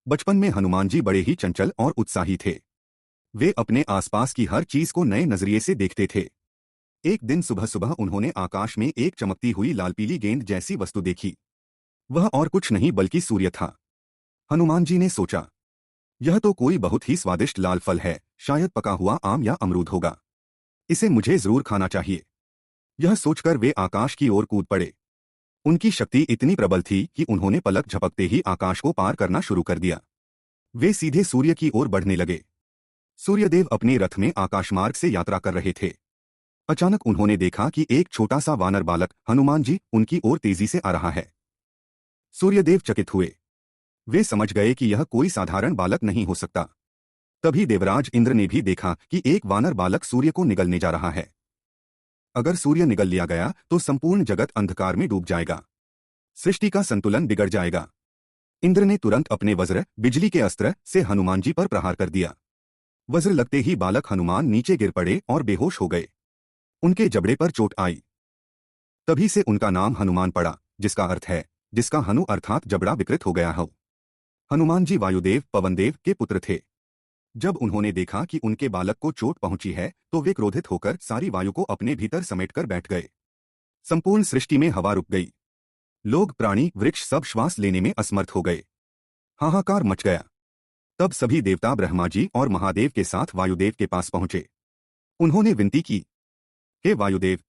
बचपन में हनुमान जी बड़े ही चंचल और उत्साही थे। वे अपने आसपास की हर चीज को नए नजरिए से देखते थे। एक दिन सुबह सुबह उन्होंने आकाश में एक चमकती हुई लाल पीली गेंद जैसी वस्तु देखी। वह और कुछ नहीं बल्कि सूर्य था। हनुमान जी ने सोचा, यह तो कोई बहुत ही स्वादिष्ट लाल फल है, शायद पका हुआ आम या अमरूद होगा। इसे मुझे जरूर खाना चाहिए। यह सोचकर वे आकाश की ओर कूद पड़े। उनकी शक्ति इतनी प्रबल थी कि उन्होंने पलक झपकते ही आकाश को पार करना शुरू कर दिया। वे सीधे सूर्य की ओर बढ़ने लगे। सूर्यदेव अपने रथ में आकाशमार्ग से यात्रा कर रहे थे। अचानक उन्होंने देखा कि एक छोटा सा वानर बालक हनुमान जी उनकी ओर तेजी से आ रहा है। सूर्यदेव चकित हुए। वे समझ गए कि यह कोई साधारण बालक नहीं हो सकता। तभी देवराज इंद्र ने भी देखा कि एक वानर बालक सूर्य को निगलने जा रहा है। अगर सूर्य निगल लिया गया तो संपूर्ण जगत अंधकार में डूब जाएगा। सृष्टि का संतुलन बिगड़ जाएगा। इंद्र ने तुरंत अपने वज्र बिजली के अस्त्र से हनुमान जी पर प्रहार कर दिया। वज्र लगते ही बालक हनुमान नीचे गिर पड़े और बेहोश हो गए। उनके जबड़े पर चोट आई। तभी से उनका नाम हनुमान पड़ा, जिसका अर्थ है जिसका हनु अर्थात जबड़ा विकृत हो गया हो। हनुमान जी वायुदेव पवनदेव के पुत्र थे। जब उन्होंने देखा कि उनके बालक को चोट पहुंची है तो वे क्रोधित होकर सारी वायु को अपने भीतर समेटकर बैठ गए। संपूर्ण सृष्टि में हवा रुक गई। लोग प्राणी वृक्ष सब श्वास लेने में असमर्थ हो गए। हाहाकार मच गया। तब सभी देवता ब्रह्मा जी और महादेव के साथ वायुदेव के पास पहुंचे। उन्होंने विनती की, हे वायुदेव,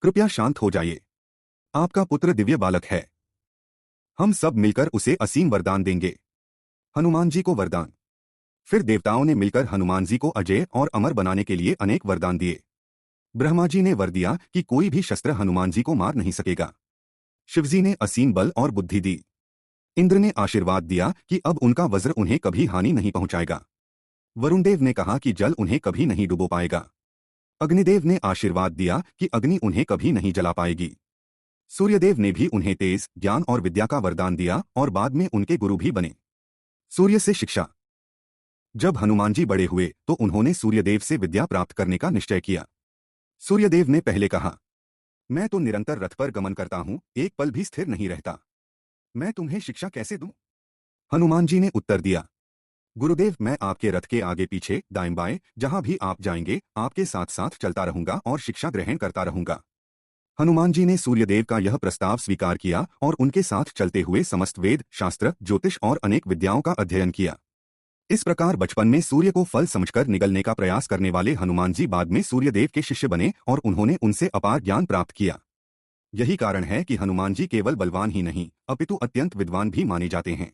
कृपया शांत हो जाइए। आपका पुत्र दिव्य बालक है। हम सब मिलकर उसे असीम वरदान देंगे। हनुमान जी को वरदान। फिर देवताओं ने मिलकर हनुमान जी को अजय और अमर बनाने के लिए अनेक वरदान दिए। ब्रह्मा जी ने वर दिया कि कोई भी शस्त्र हनुमान जी को मार नहीं सकेगा। शिवजी ने असीम बल और बुद्धि दी। इंद्र ने आशीर्वाद दिया कि अब उनका वज्र उन्हें कभी हानि नहीं पहुंचाएगा। वरुणदेव ने कहा कि जल उन्हें कभी नहीं डुबो पाएगा। अग्निदेव ने आशीर्वाद दिया कि अग्नि उन्हें कभी नहीं जला पाएगी। सूर्यदेव ने भी उन्हें तेज ज्ञान और विद्या का वरदान दिया और बाद में उनके गुरु भी बने। सूर्य से शिक्षा। जब हनुमान जी बड़े हुए तो उन्होंने सूर्यदेव से विद्या प्राप्त करने का निश्चय किया। सूर्यदेव ने पहले कहा, मैं तो निरंतर रथ पर गमन करता हूं, एक पल भी स्थिर नहीं रहता। मैं तुम्हें शिक्षा कैसे दूं? हनुमान जी ने उत्तर दिया, गुरुदेव, मैं आपके रथ के आगे पीछे दाएं बाएं जहां भी आप जाएंगे आपके साथ साथ चलता रहूंगा और शिक्षा ग्रहण करता रहूंगा। हनुमान जी ने सूर्यदेव का यह प्रस्ताव स्वीकार किया और उनके साथ चलते हुए समस्त वेद शास्त्र ज्योतिष और अनेक विद्याओं का अध्ययन किया। इस प्रकार बचपन में सूर्य को फल समझकर निगलने का प्रयास करने वाले हनुमान जी बाद में सूर्यदेव के शिष्य बने और उन्होंने उनसे अपार ज्ञान प्राप्त किया। यही कारण है कि हनुमान जी केवल बलवान ही नहीं अपितु अत्यंत विद्वान भी माने जाते हैं।